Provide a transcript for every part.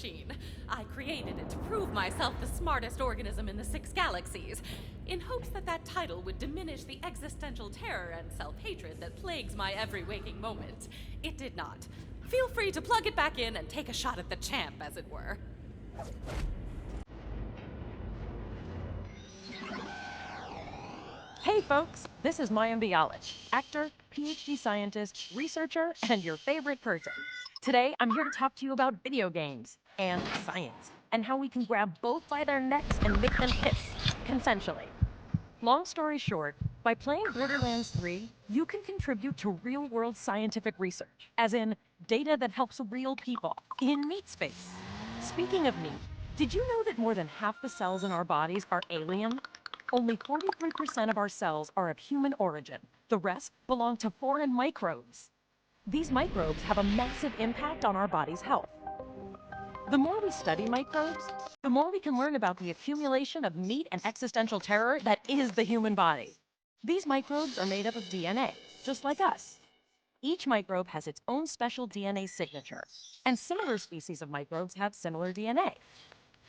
machine. I created it to prove myself the smartest organism in the 6 galaxies, in hopes that that title would diminish the existential terror and self-hatred that plagues my every waking moment. It did not. Feel free to plug it back in and take a shot at the champ, as it were. Hey folks, this is Mayim Bialik, actor, PhD scientist, researcher, and your favorite person. Today, I'm here to talk to you about video games and science, and how we can grab both by their necks and make them hiss, consensually. Long story short, by playing Borderlands 3, you can contribute to real-world scientific research, as in data that helps real people in meat space. Speaking of meat, did you know that more than half the cells in our bodies are alien? Only 43% of our cells are of human origin. The rest belong to foreign microbes. These microbes have a massive impact on our body's health. The more we study microbes, the more we can learn about the accumulation of meat and existential terror that is the human body. These microbes are made up of DNA, just like us. Each microbe has its own special DNA signature, and similar species of microbes have similar DNA.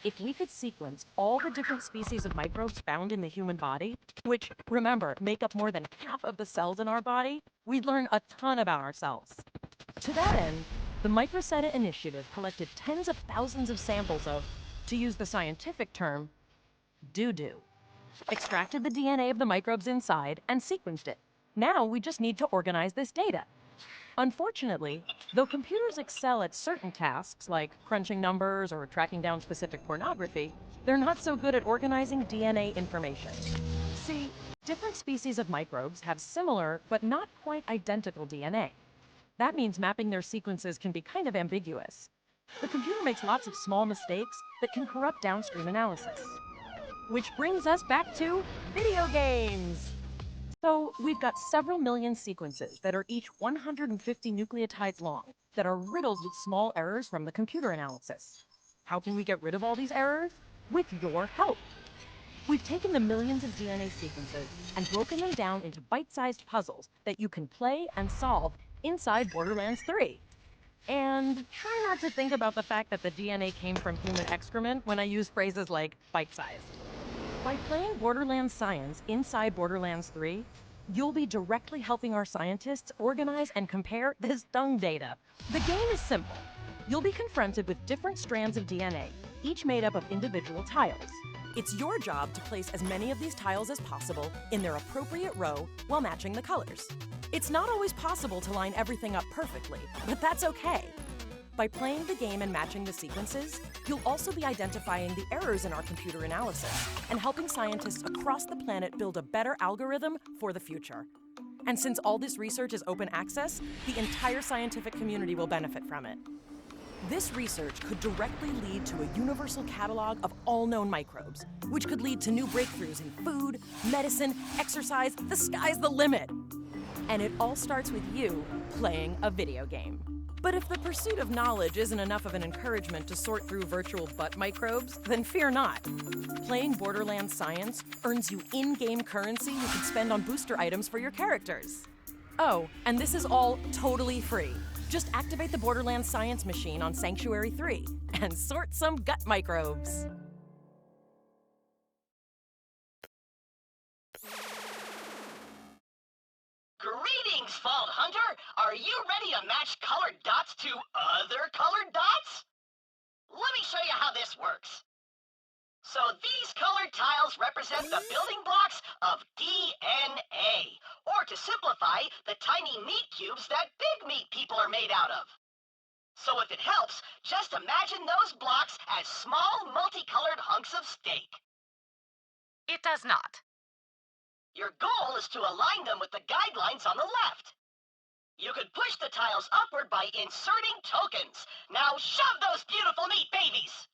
If we could sequence all the different species of microbes found in the human body, which, remember, make up more than half of the cells in our body, we'd learn a ton about ourselves. To that end, the Microsetta Initiative collected tens of thousands of samples of, to use the scientific term, doo-doo. Extracted the DNA of the microbes inside and sequenced it. Now we just need to organize this data. Unfortunately, though computers excel at certain tasks like crunching numbers or tracking down specific pornography, they're not so good at organizing DNA information. See, different species of microbes have similar but not quite identical DNA. That means mapping their sequences can be kind of ambiguous. The computer makes lots of small mistakes that can corrupt downstream analysis. Which brings us back to video games! So we've got several million sequences that are each 150 nucleotides long that are riddled with small errors from the computer analysis. How can we get rid of all these errors? With your help. We've taken the millions of DNA sequences and broken them down into bite-sized puzzles that you can play and solve inside Borderlands 3. And try not to think about the fact that the DNA came from human excrement when I use phrases like bite-sized. By playing Borderlands science inside Borderlands 3, you'll be directly helping our scientists organize and compare this dung data. The game is simple. You'll be confronted with different strands of DNA, each made up of individual tiles. It's your job to place as many of these tiles as possible in their appropriate row while matching the colors. It's not always possible to line everything up perfectly, but that's okay. By playing the game and matching the sequences, you'll also be identifying the errors in our computer analysis and helping scientists across the planet build a better algorithm for the future. And since all this research is open access, the entire scientific community will benefit from it. This research could directly lead to a universal catalog of all known microbes, which could lead to new breakthroughs in food, medicine, exercise. The sky's the limit. And it all starts with you playing a video game. But if the pursuit of knowledge isn't enough of an encouragement to sort through virtual butt microbes, then fear not. Playing Borderlands science earns you in-game currency you can spend on booster items for your characters. Oh, and this is all totally free. Just activate the Borderlands science machine on Sanctuary 3 and sort some gut microbes. Greetings, Vault Hunter! Are you ready to match colored dots to other colored dots? Let me show you how this works. So these colored tiles represent the building blocks of DNA, or to simplify, the tiny meat cubes that big meat people are made out of. So if it helps, just imagine those blocks as small multicolored hunks of steak. It does not. Your goal is to align them with the guidelines on the left. You could push the tiles upward by inserting tokens. Now shove those beautiful meat babies!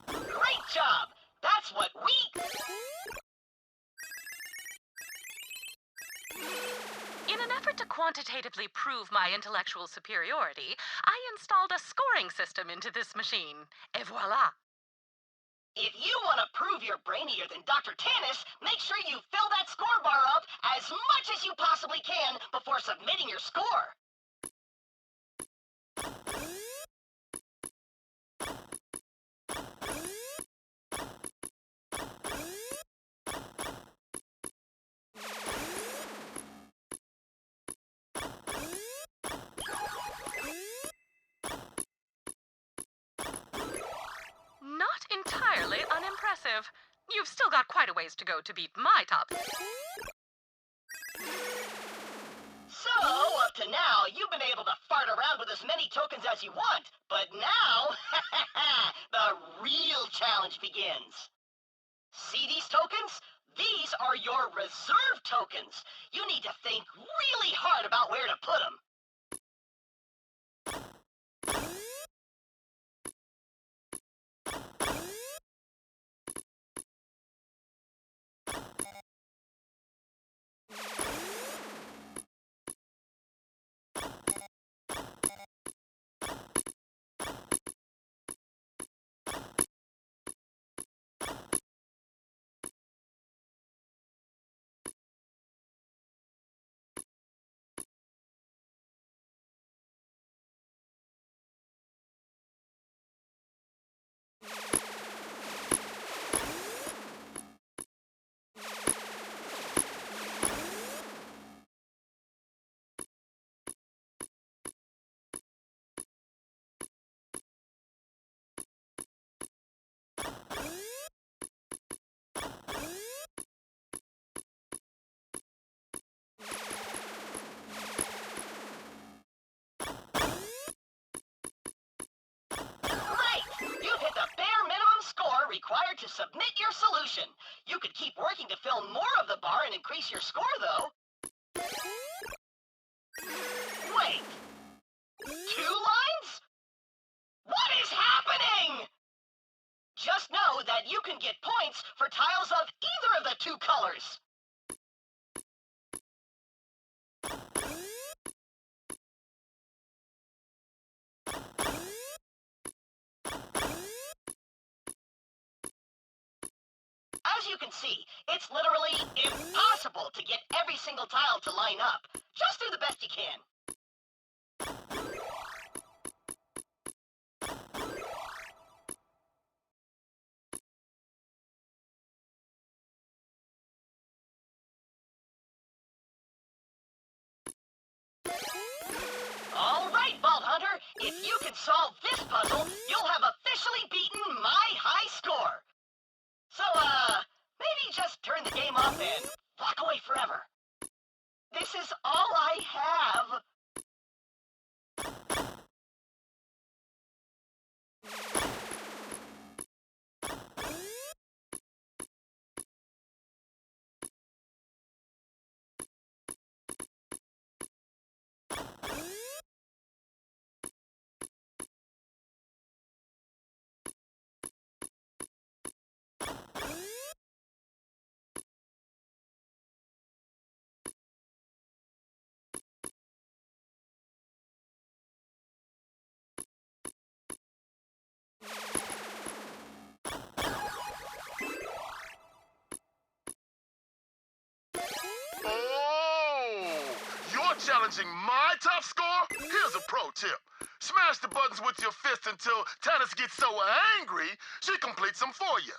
Great job! That's what we... In an effort to quantitatively prove my intellectual superiority, I installed a scoring system into this machine. Et voila! If you want to prove you're brainier than Dr. Tannis, make sure you fill that score bar up as much as you possibly can before submitting your score. Not entirely unimpressive. You've still got quite a ways to go to beat my top. So, up to now, you've been able to fart around with as many tokens as you want, but now, the real challenge begins. See these tokens? These are your reserve tokens. You need to think really hard about where to put them. You've hit the bare minimum score required to submit your solution. You could keep working to fill more of the bar and increase your score, though. Wait. 2 lines? What is happening? Just know that you can get points for tiles of either of the 2 colors. As you can see, it's literally impossible to get every single tile to line up. Just do the best you can. All right, Vault Hunter, if you can solve this puzzle, you'll have officially beaten my high score. So, maybe just turn the game off and walk away forever. This is all I have. Oh, you're challenging my top score? Here's a pro tip. Smash the buttons with your fist until Tannis gets so angry, she completes them for you.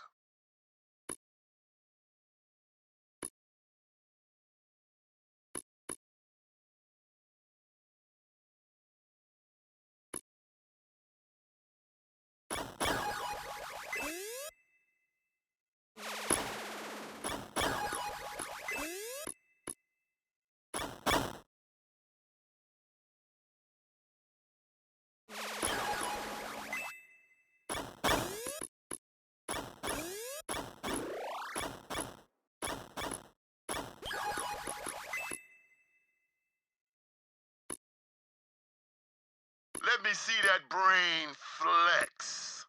Let me see that brain flex.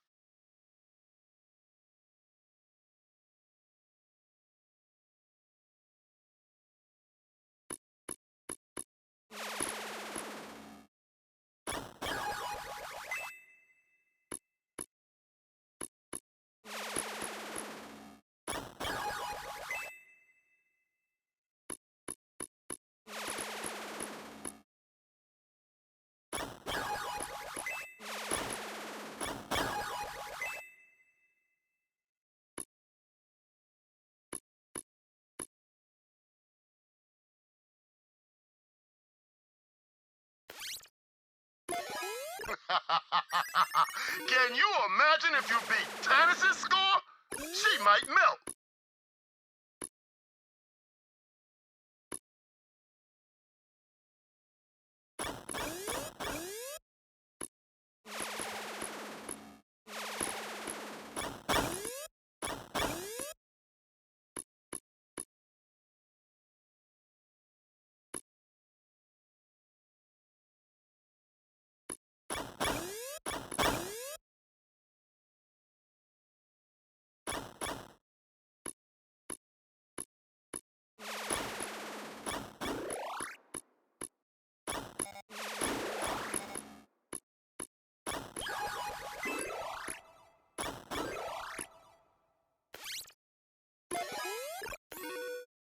Can you imagine if you beat Tannis's score? She might melt.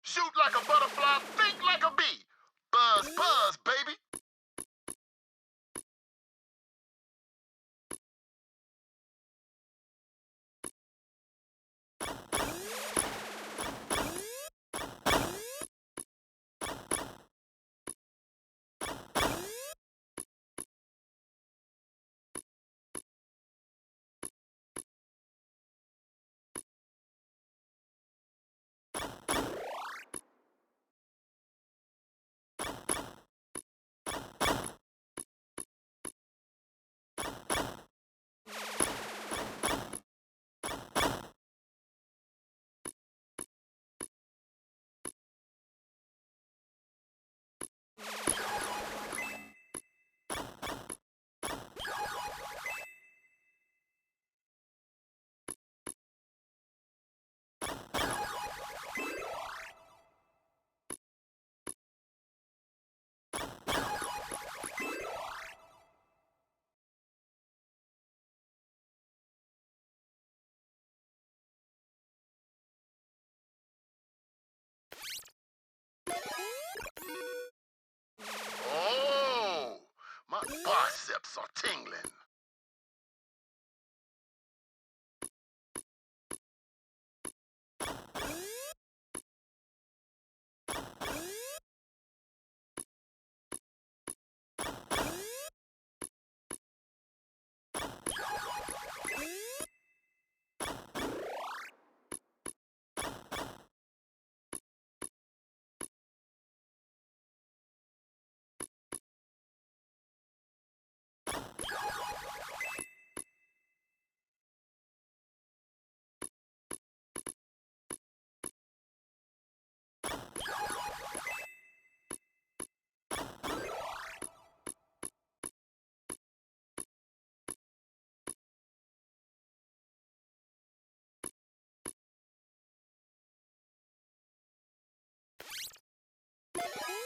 Shoot like a butterfly, think like a bee. Buzz, buzz, baby. Oh, my biceps are tingling.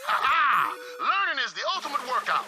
Ha ha! Learning is the ultimate workout.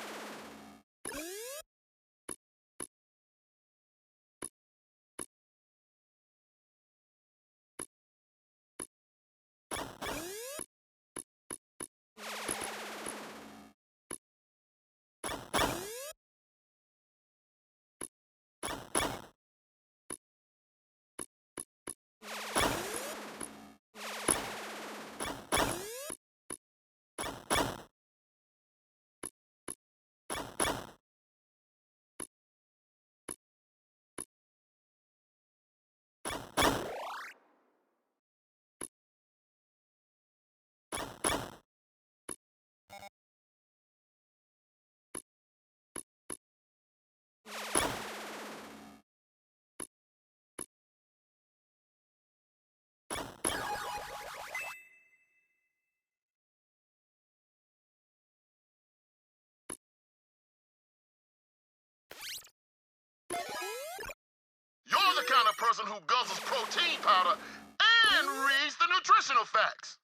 You're the kind of person who guzzles protein powder and reads the nutritional facts.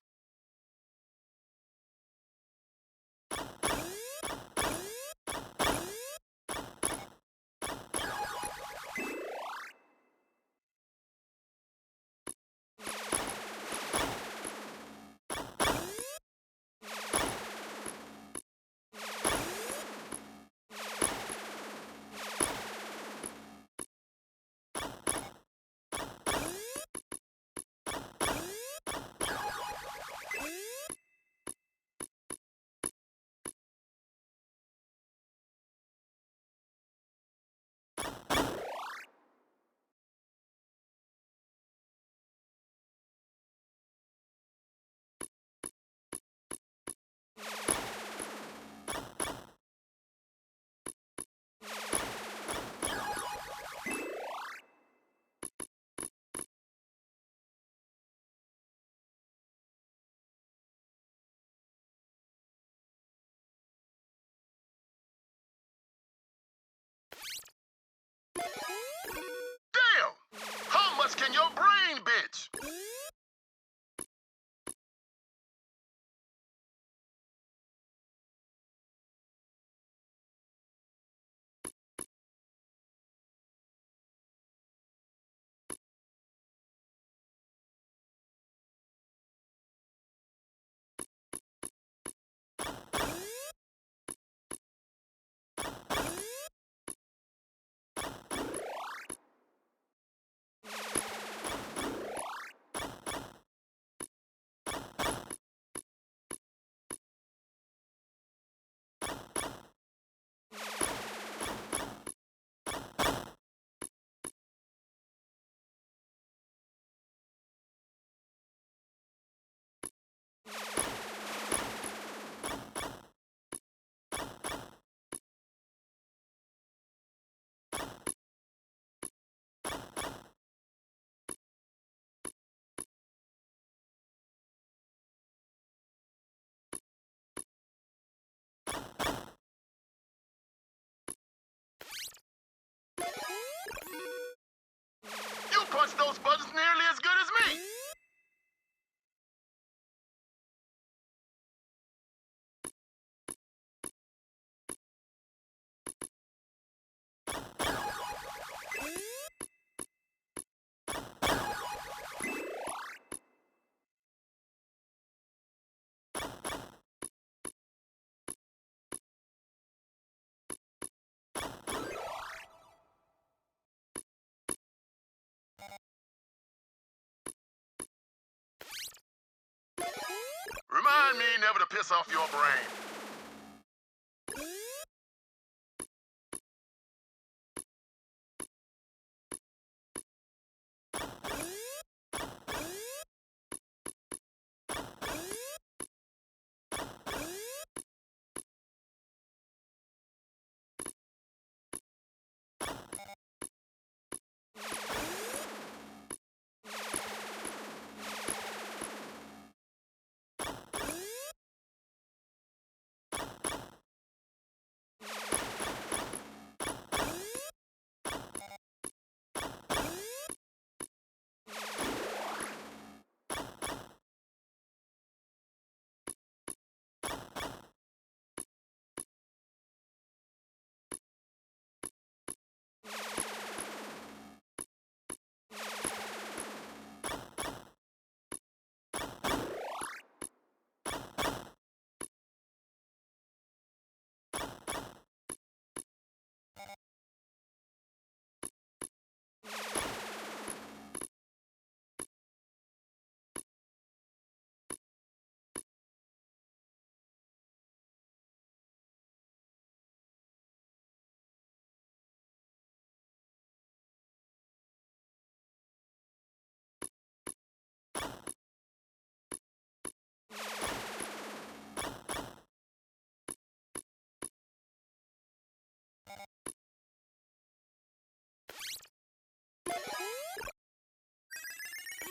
piss off your brain.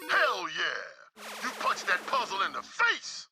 Hell yeah! You punched that puzzle in the face!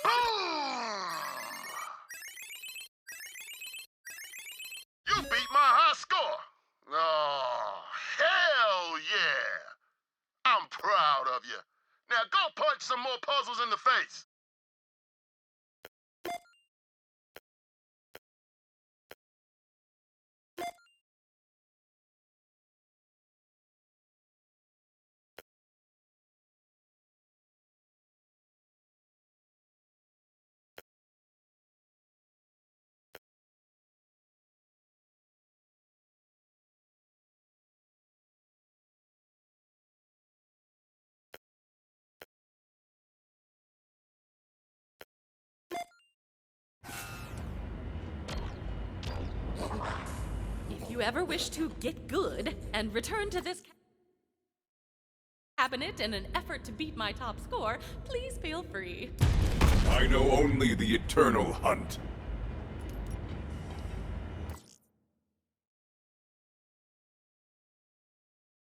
Boom! You beat my high score! Oh, hell yeah! I'm proud of you. Now go punch some more puzzles in the face. If you ever wish to get good and return to this cabinet in an effort to beat my top score, please feel free. I know only the eternal hunt.